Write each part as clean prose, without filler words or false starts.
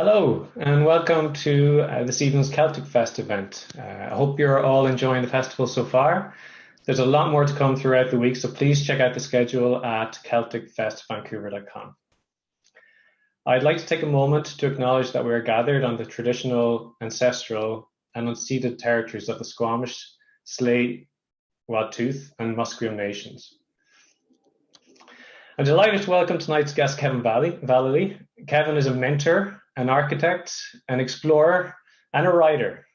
Hello and welcome to this evening's CelticFest event. I hope you're all enjoying the festival so far. There's a lot more to come throughout the week, so please check out the schedule at CelticFestVancouver.com. I'd like to take a moment to acknowledge that we are gathered on the traditional, ancestral and unceded territories of the Squamish, Slate, Wadtooth and Musqueam nations. I'm delighted to welcome tonight's guest, Kevin Vallely. Kevin is a mentor, an architect, an explorer, and a writer,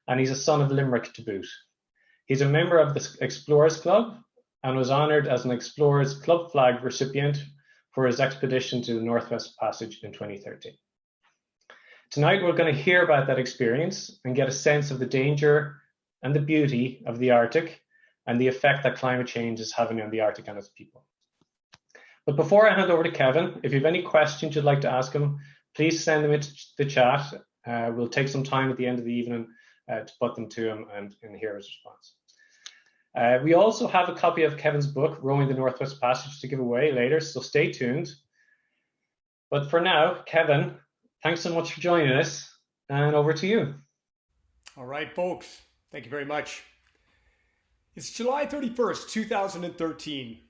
and he's a son of Limerick to boot. He's a member of the Explorers Club and was honoured as an Explorers Club flag recipient for his expedition to the Northwest Passage in 2013. Tonight, we're going to hear about that experience and get a sense of the danger and the beauty of the Arctic and the effect that climate change is having on the Arctic and its people. But before I hand over to Kevin, if you have any questions you'd like to ask him, please send them into the chat. We'll take some time at the end of the evening to put them to him and hear his response. We also have a copy of Kevin's book, Rowing the Northwest Passage, to give away later, so stay tuned. But for now, Kevin, thanks so much for joining us, and over to you. All right, folks, thank you very much. It's July 31st, 2013.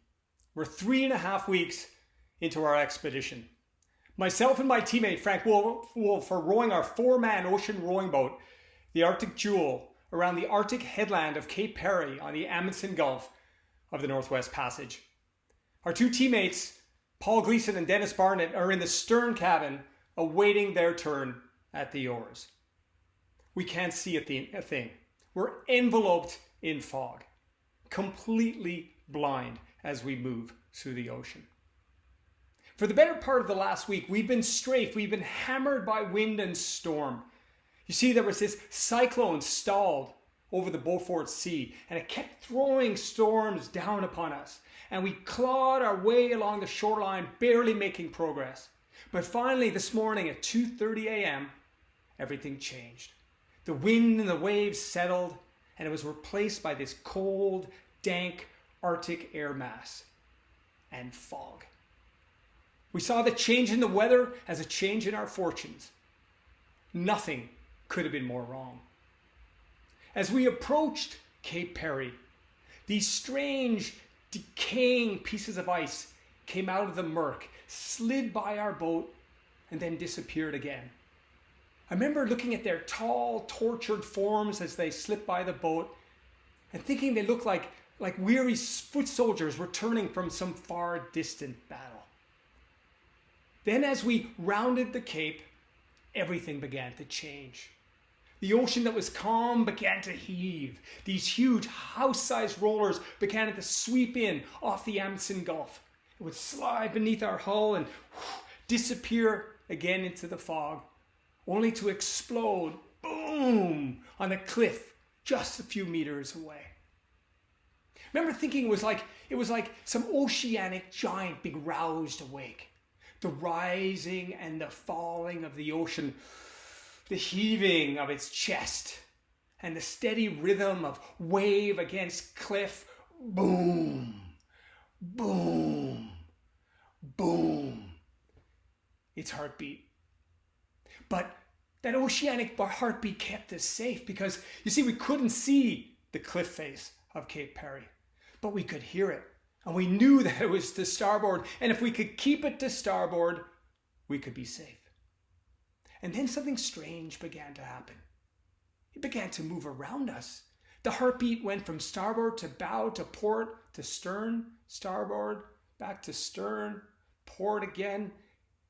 We're 3.5 weeks into our expedition. Myself and my teammate Frank Wolf are rowing our 4-man ocean rowing boat, the Arctic Jewel, around the Arctic headland of Cape Perry on the Amundsen Gulf of the Northwest Passage. Our 2 teammates, Paul Gleason and Dennis Barnett, are in the stern cabin awaiting their turn at the oars. We can't see a thing. We're enveloped in fog, completely blind as we move through the ocean. For the better part of the last week, we've been strafed. We've been hammered by wind and storm. You see, there was this cyclone stalled over the Beaufort Sea, and it kept throwing storms down upon us. And we clawed our way along the shoreline, barely making progress. But finally, this morning at 2:30 a.m., everything changed. The wind and the waves settled, and it was replaced by this cold, dank Arctic air mass and fog. We saw the change in the weather as a change in our fortunes. Nothing could have been more wrong. As we approached Cape Perry, these strange, decaying pieces of ice came out of the murk, slid by our boat, and then disappeared again. I remember looking at their tall, tortured forms as they slipped by the boat and thinking they looked like weary foot soldiers returning from some far distant battle. Then as we rounded the Cape, everything began to change. The ocean that was calm began to heave. These huge house-sized rollers began to sweep in off the Amundsen Gulf. It would slide beneath our hull and disappear again into the fog, only to explode, boom, on a cliff just a few meters away. I remember thinking it was like some oceanic giant being roused awake. The rising and the falling of the ocean, the heaving of its chest, and the steady rhythm of wave against cliff, boom, boom, boom, its heartbeat. But that oceanic heartbeat kept us safe because, you see, we couldn't see the cliff face of Cape Perry, but we could hear it. And we knew that it was to starboard. And if we could keep it to starboard, we could be safe. And then something strange began to happen. It began to move around us. The heartbeat went from starboard to bow to port to stern, starboard, back to stern, port again.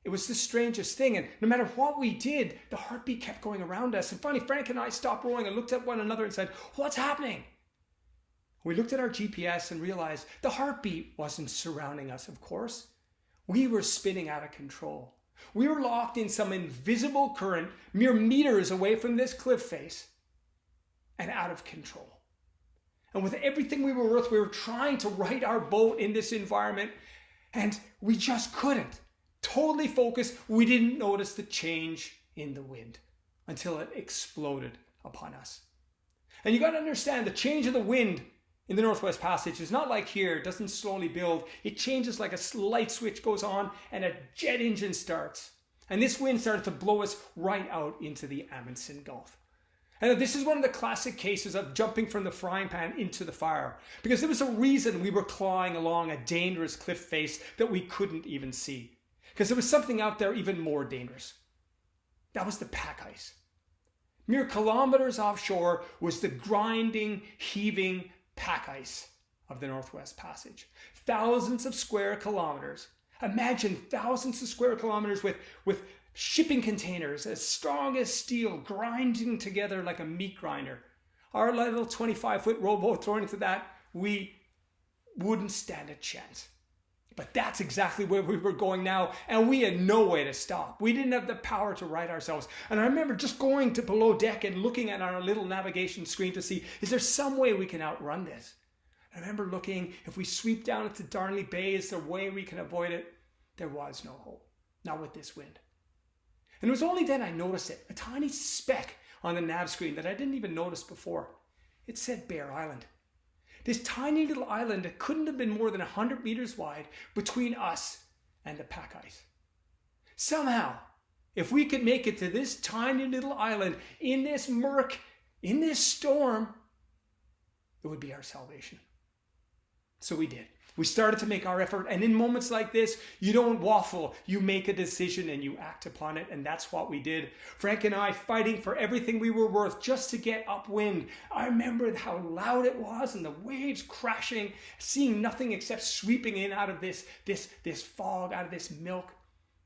It was the strangest thing. And no matter what we did, the heartbeat kept going around us. And finally, Frank and I stopped rowing and looked at one another and said, "What's happening?" We looked at our GPS and realized the heartbeat wasn't surrounding us, of course. We were spinning out of control. We were locked in some invisible current mere meters away from this cliff face and out of control. And with everything we were worth, we were trying to right our boat in this environment, and we just couldn't. Totally focused, we didn't notice the change in the wind until it exploded upon us. And you got to understand, the change of the wind in the Northwest Passage is not like here. It doesn't slowly build. It changes like a light switch goes on and a jet engine starts. And this wind started to blow us right out into the Amundsen Gulf. And this is one of the classic cases of jumping from the frying pan into the fire, because there was a reason we were clawing along a dangerous cliff face that we couldn't even see, because there was something out there even more dangerous. That was the pack ice. Mere kilometers offshore was the grinding, heaving pack ice of the Northwest Passage. Thousands of square kilometers. Imagine thousands of square kilometers with shipping containers as strong as steel grinding together like a meat grinder. Our little 25-foot rowboat thrown into that, we wouldn't stand a chance. But that's exactly where we were going now, and we had no way to stop. We didn't have the power to right ourselves. And I remember just going to below deck and looking at our little navigation screen to see, is there some way we can outrun this? I remember looking, if we sweep down into Darnley Bay, is there a way we can avoid it? There was no hope, not with this wind. And it was only then I noticed it, a tiny speck on the nav screen that I didn't even notice before. It said Bear Island. This tiny little island that couldn't have been more than 100 meters wide between us and the pack ice. Somehow, if we could make it to this tiny little island in this murk, in this storm, it would be our salvation. So we did. We started to make our effort, and in moments like this, you don't waffle, you make a decision and you act upon it, and that's what we did. Frank and I fighting for everything we were worth just to get upwind. I remember how loud it was and the waves crashing, seeing nothing except sweeping in out of this fog, out of this milk.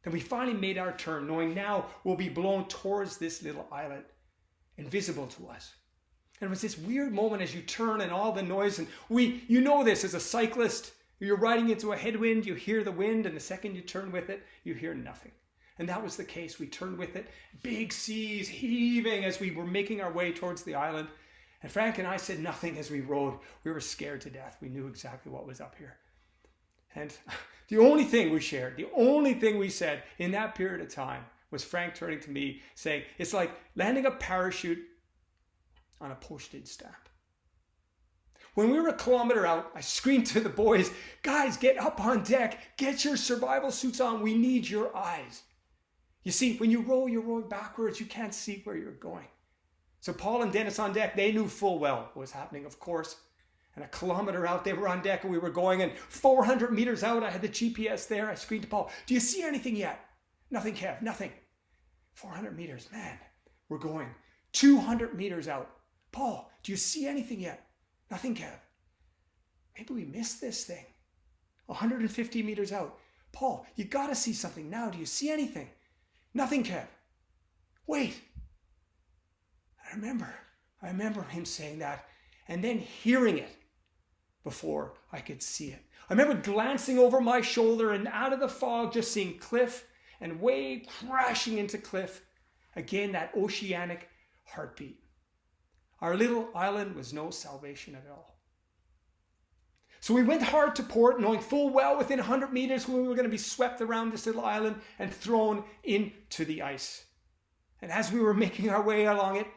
And we finally made our turn, knowing now we'll be blown towards this little islet, invisible to us. And it was this weird moment as you turn and all the noise, and you know this as a cyclist. You're riding into a headwind, you hear the wind, and the second you turn with it, you hear nothing. And that was the case. We turned with it, big seas heaving as we were making our way towards the island. And Frank and I said nothing as we rowed. We were scared to death. We knew exactly what was up here. And the only thing we shared, the only thing we said in that period of time was Frank turning to me saying, it's like landing a parachute on a postage stamp. When we were a kilometer out, I screamed to the boys, guys, get up on deck, get your survival suits on, we need your eyes. You see, when you row, you're rowing backwards, you can't see where you're going. So Paul and Dennis on deck, they knew full well what was happening, of course. And a kilometer out, they were on deck and we were going, and 400 meters out, I had the GPS there. I screamed to Paul, do you see anything yet? Nothing, Kev, nothing. 400 meters, man, we're going. 200 meters out. Paul, do you see anything yet? Nothing, Kev. Maybe we missed this thing. 150 meters out. Paul, you got to see something now. Do you see anything? Nothing, Kev. Wait. I remember him saying that and then hearing it before I could see it. I remember glancing over my shoulder and out of the fog, just seeing cliff and wave crashing into cliff. Again, that oceanic heartbeat. Our little island was no salvation at all. So we went hard to port, knowing full well within 100 meters we were going to be swept around this little island and thrown into the ice. And as we were making our way along it,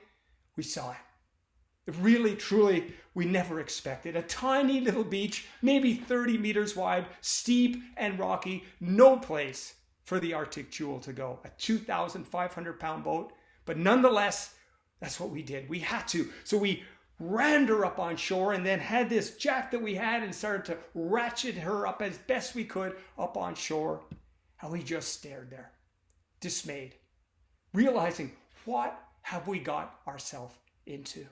we saw it. Really, truly, we never expected. A tiny little beach, maybe 30 meters wide, steep and rocky, no place for the Arctic Jewel to go. A 2,500-pound boat, but nonetheless, that's what we did. We had to. So we rammed her up on shore and then had this jack that we had and started to ratchet her up as best we could up on shore. And we just stared there, dismayed, realizing what have we got ourselves into.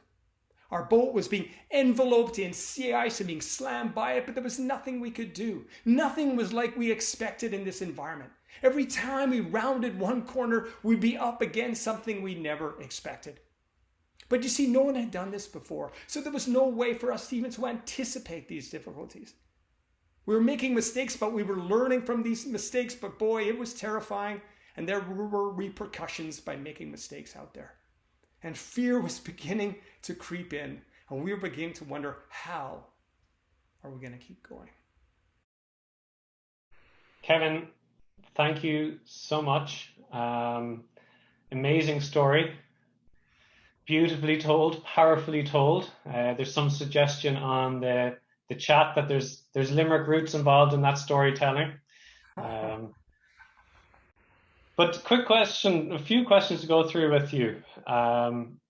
Our boat was being enveloped in sea ice and being slammed by it, but there was nothing we could do. Nothing was like we expected in this environment. Every time we rounded one corner, we'd be up against something we never expected. But you see, no one had done this before, so there was no way for us even to anticipate these difficulties. We were making mistakes, but we were learning from these mistakes, but boy, it was terrifying, and there were repercussions by making mistakes out there. And fear was beginning to creep in, and we were beginning to wonder, how are we going to keep going? Kevin, thank you so much. Amazing story. Beautifully told, powerfully told. There's some suggestion on the chat that there's Limerick roots involved in that storytelling. But quick question, a few questions to go through with you. One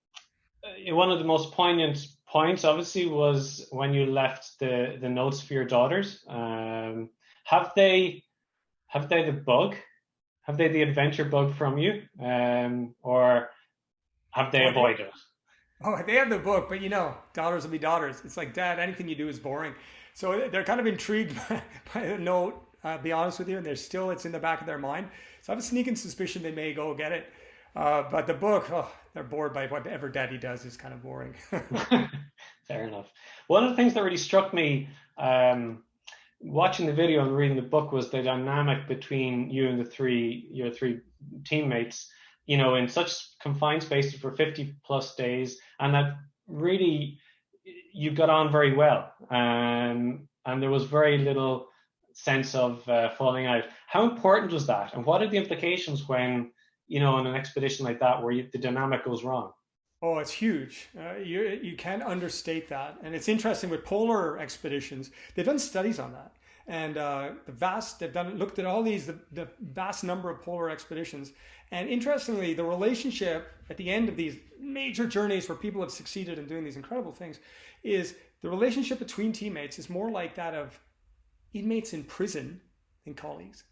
of the most poignant points, obviously, was when you left the notes for your daughters. Have they the bug? Have they the adventure bug from you, or have they Oh, avoided it? they have the book, but daughters will be daughters. It's like, Dad, anything you do is boring. So they're kind of intrigued by the note. I'll be honest with you, and it's in the back of their mind. So I have a sneaking suspicion they may go get it. But the book, they're bored by whatever Daddy does is kind of boring. Fair enough. One of the things that really struck me watching the video and reading the book was the dynamic between you and your three teammates, in such confined spaces for 50 plus days, and that really you got on very well. And there was very little sense of falling out. How important was that? And what are the implications when, in an expedition like that where the dynamic goes wrong? Oh, it's huge. You can't understate that. And it's interesting with polar expeditions, they've done studies on that. And looked at all the vast number of polar expeditions. And interestingly, the relationship at the end of these major journeys where people have succeeded in doing these incredible things is the relationship between teammates is more like that of inmates in prison than colleagues.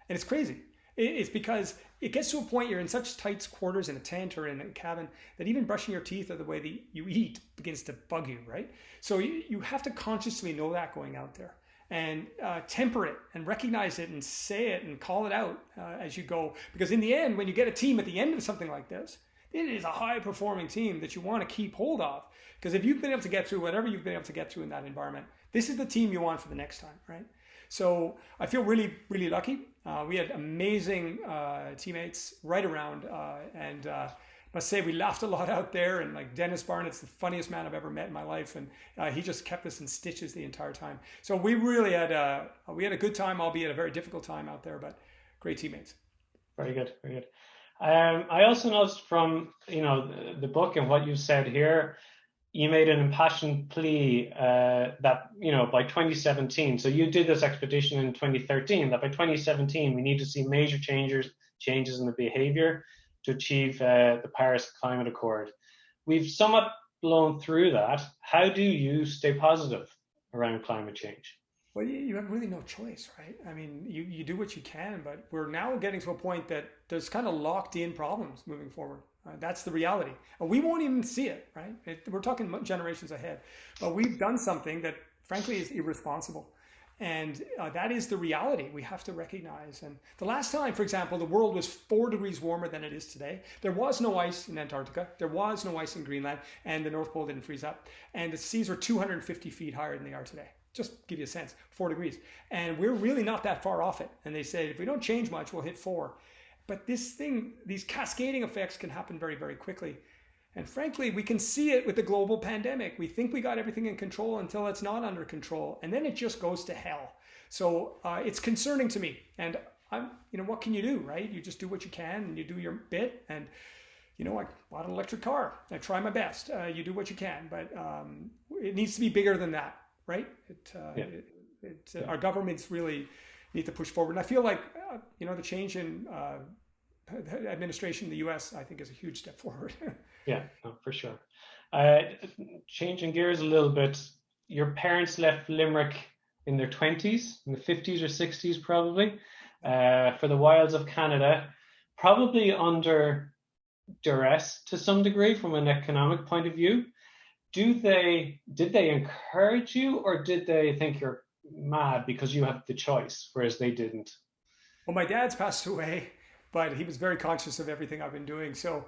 And it's crazy. It's because it gets to a point you're in such tight quarters in a tent or in a cabin that even brushing your teeth or the way that you eat begins to bug you, right? So you have to consciously know that going out there and temper it and recognize it and say it and call it out as you go. Because in the end, when you get a team at the end of something like this, it is a high performing team that you want to keep hold of. Because if you've been able to get through whatever you've been able to get through in that environment, this is the team you want for the next time, right? So I feel really, really lucky. We had amazing teammates right around, and I must say we laughed a lot out there. And like Dennis Barnett's the funniest man I've ever met in my life, and he just kept us in stitches the entire time. So we really had a good time, albeit a very difficult time out there, but great teammates. Very good, very good. I also noticed from the book and what you said here, you made an impassioned plea that, by 2017, so you did this expedition in 2013, that by 2017 we need to see major changes in the behavior to achieve the Paris Climate Accord. We've somewhat blown through that. How do you stay positive around climate change? Well, you have really no choice, right? I mean, you do what you can, but we're now getting to a point that there's kind of locked in problems moving forward. That's the reality. And we won't even see it, right? We're talking generations ahead. But we've done something that, frankly, is irresponsible. And that is the reality we have to recognize. And the last time, for example, the world was 4 degrees warmer than it is today. There was no ice in Antarctica. There was no ice in Greenland. And the North Pole didn't freeze up. And the seas were 250 feet higher than they are today. Just give you a sense, 4 degrees. And we're really not that far off it. And they say, if we don't change much, we'll hit 4. But these cascading effects can happen very, very quickly. And frankly, we can see it with the global pandemic. We think we got everything in control until it's not under control. And then it just goes to hell. So it's concerning to me. And what can you do, right? You just do what you can and you do your bit. And, I bought an electric car. I try my best. You do what you can. But it needs to be bigger than that, right? Our governments really need to push forward. And I feel like, the change in administration in the US, I think, is a huge step forward. Yeah, no, for sure. Changing gears a little bit, your parents left Limerick in their 20s, in the 50s or 60s probably, for the wilds of Canada, probably under duress to some degree from an economic point of view. Did they encourage you, or did they think you're mad because you have the choice, whereas they didn't? Well, my dad's passed away, but he was very conscious of everything I've been doing. So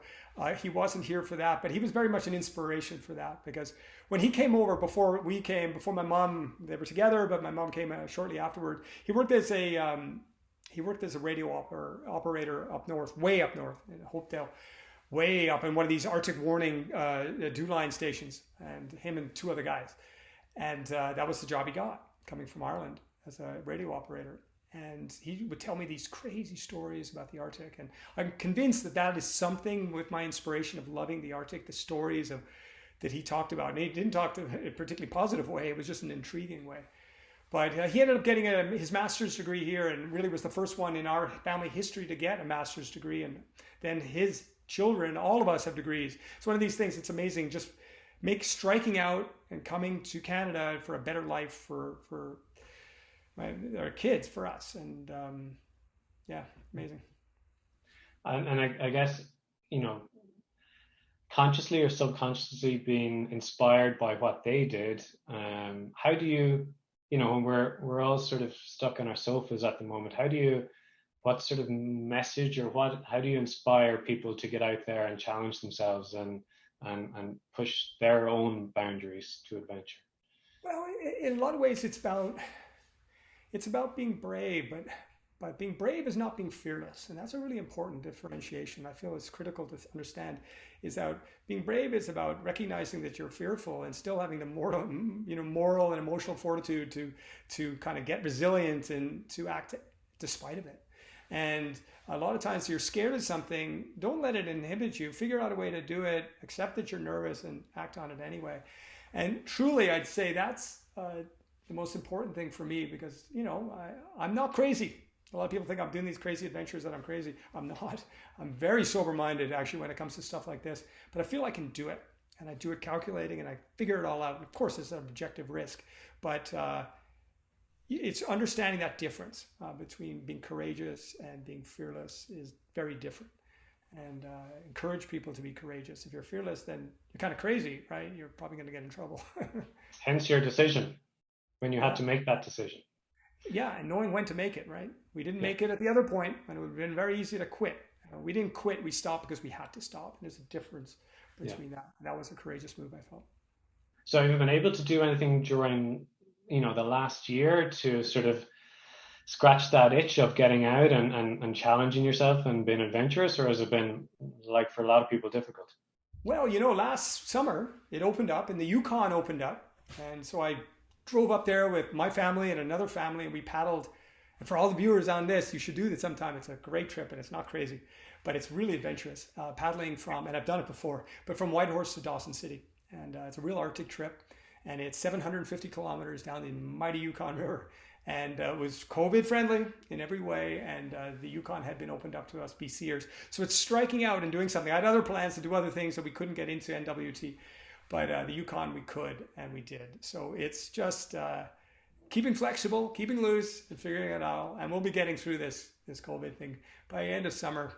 he wasn't here for that, but he was very much an inspiration for that, because when he came over, before my mom, they were together, but my mom came shortly afterward. He worked as a radio operator up north, way up north in Hopedale, way up in one of these Arctic warning dew line stations, and him and 2 other guys. And that was the job he got, coming from Ireland as a radio operator. And he would tell me these crazy stories about the Arctic. And I'm convinced that is something with my inspiration of loving the Arctic, the stories that he talked about. And he didn't talk in a particularly positive way. It was just an intriguing way. But he ended up getting his master's degree here, and really was the first one in our family history to get a master's degree. And then his children, all of us have degrees. It's one of these things. It's amazing. Just striking out and coming to Canada for a better life for our kids, for us. And yeah, amazing. And I guess, consciously or subconsciously being inspired by what they did, how do you, when we're all sort of stuck on our sofas at the moment, what sort of message, or how do you inspire people to get out there and challenge themselves and push their own boundaries to adventure? Well, in a lot of ways, it's about being brave, but being brave is not being fearless, and that's a really important differentiation. I feel it's critical to understand. Is that being brave is about recognizing that you're fearful and still having the moral and emotional fortitude to kind of get resilient and to act despite of it. And a lot of times you're scared of something, don't let it inhibit you. Figure out a way to do it, accept that you're nervous, and act on it anyway. And truly, I'd say that's the most important thing for me, because, I'm not crazy. A lot of people think I'm doing these crazy adventures, that I'm crazy. I'm not. I'm very sober-minded, actually, when it comes to stuff like this. But I feel I can do it. And I do it calculating, and I figure it all out. Of course, it's an objective risk. But it's understanding that difference between being courageous and being fearless is very different. And encourage people to be courageous. If you're fearless, then you're kind of crazy, right? You're probably going to get in trouble. Hence your decision, when you had to make that decision. Yeah, and knowing when to make it, right? We didn't make it at the other point, and it would have been very easy to quit. We didn't quit, we stopped because we had to stop. And there's a difference between that. That was a courageous move, I felt. So have you been able to do anything during, the last year to sort of scratch that itch of getting out and challenging yourself and being adventurous, or has it been, like for a lot of people, difficult? Well, last summer it opened up, and the Yukon opened up. And so I drove up there with my family and another family, and we paddled. And for all the viewers on this, you should do this sometime. It's a great trip, and it's not crazy, but it's really adventurous. Paddling and I've done it before, but from Whitehorse to Dawson City. And it's a real Arctic trip, and it's 750 kilometers down the mighty Yukon River. And it was COVID friendly in every way. And the Yukon had been opened up to us BCers. So it's striking out and doing something. I had other plans to do other things that we couldn't get into NWT. But the Yukon we could, and we did. So it's just keeping flexible, keeping loose, and figuring it out. And we'll be getting through this COVID thing by the end of summer.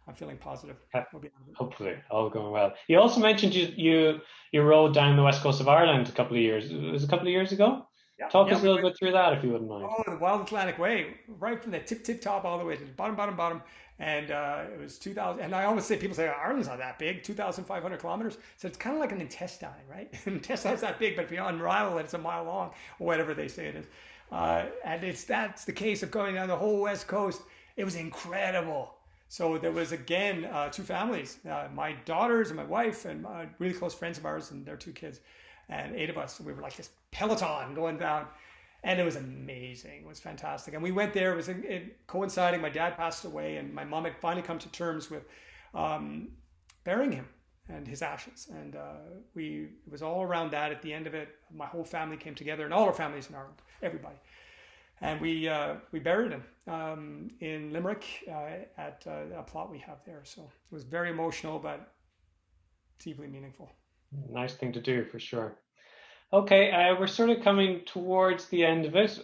I'm feeling positive. We'll Hopefully, all going well. You also mentioned you rode down the west coast of Ireland a couple of years. It was a couple of years ago. Yeah, Talk us a little bit through that, if you wouldn't mind. Oh, the Wild Atlantic Way, right from the tip top all the way to the bottom. And it was 2,000. And I always say, people say, Ireland's not that big, 2,500 kilometers. So it's kind of like an intestine, right? An intestine's that big, but if you unravel it, it's a mile long, or whatever they say it is. And that's the case of going down the whole west coast. It was incredible. So there was, again, two families, my daughters and my wife, and really close friends of ours and their two kids, and 8 of us. And we were like this peloton going down. And it was amazing. It was fantastic. And we went there. It coinciding. My dad passed away, and my mom had finally come to terms with burying him and his ashes. And it was all around that. At the end of it, my whole family came together, and all our families in Ireland, everybody. And we buried him in Limerick at a plot we have there. So it was very emotional, but deeply meaningful. Nice thing to do, for sure. Okay, we're sort of coming towards the end of it.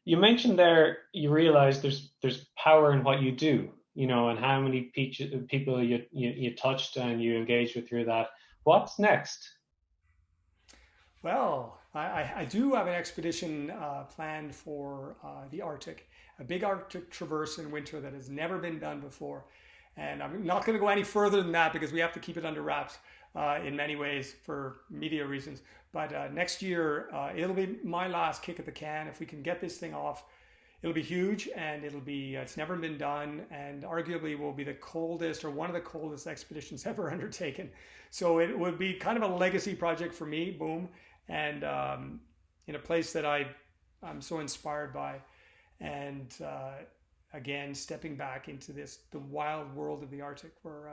You mentioned there, you realize there's power in what you do, and how many people you touched and you engaged with through that. What's next? Well, I do have an expedition planned for the Arctic, a big Arctic traverse in winter that has never been done before. And I'm not going to go any further than that because we have to keep it under wraps. In many ways for media reasons. But next year, it'll be my last kick at the can. If we can get this thing off, it'll be huge, and it's never been done, and arguably will be the coldest, or one of the coldest expeditions ever undertaken. So it would be kind of a legacy project for me, boom, and in a place that I'm so inspired by. And again, stepping back into the wild world of the Arctic, where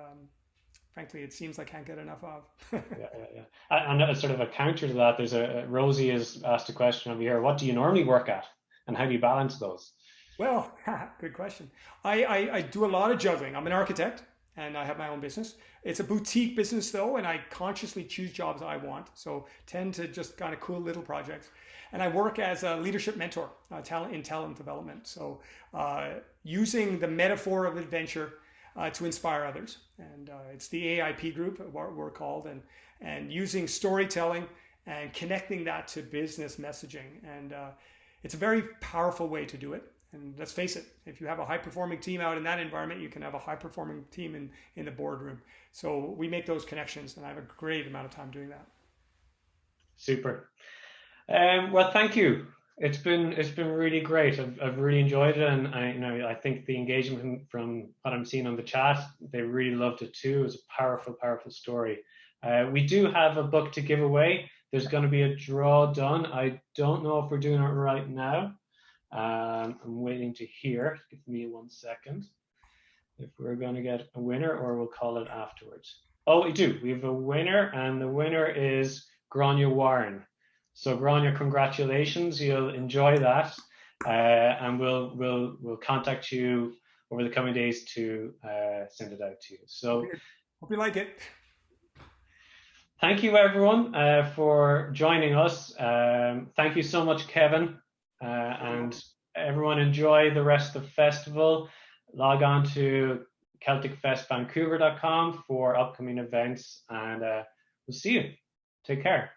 frankly, it seems I can't get enough of. Yeah. And a sort of a counter to that, there's Rosie has asked a question over here. What do you normally work at, and how do you balance those? Well, good question. I do a lot of juggling. I'm an architect and I have my own business. It's a boutique business though, and I consciously choose jobs I want. So tend to just kind of cool little projects. And I work as a leadership mentor in talent development. So using the metaphor of adventure to inspire others. And it's the AIP group, what we're called, and using storytelling and connecting that to business messaging. And it's a very powerful way to do it. And let's face it, if you have a high-performing team out in that environment, you can have a high-performing team in the boardroom. So we make those connections, and I have a great amount of time doing that. Super. Well, thank you. It's been really great. I've really enjoyed it, and I think the engagement from what I'm seeing on the chat, they really loved it too. It was a powerful story. We do have a book to give away. There's going to be a draw done. I don't know if we're doing it right now. I'm waiting to hear. Give me 1 second if we're going to get a winner, or we'll call it afterwards. Oh, we do. We have a winner, and the winner is Grania Warren. So Grania, congratulations. You'll enjoy that, and we'll contact you over the coming days to send it out to you. So hope you like it. Thank you, everyone, for joining us. Thank you so much, Kevin. And everyone, enjoy the rest of the festival. Log on to CelticFestVancouver.com for upcoming events, and we'll see you. Take care.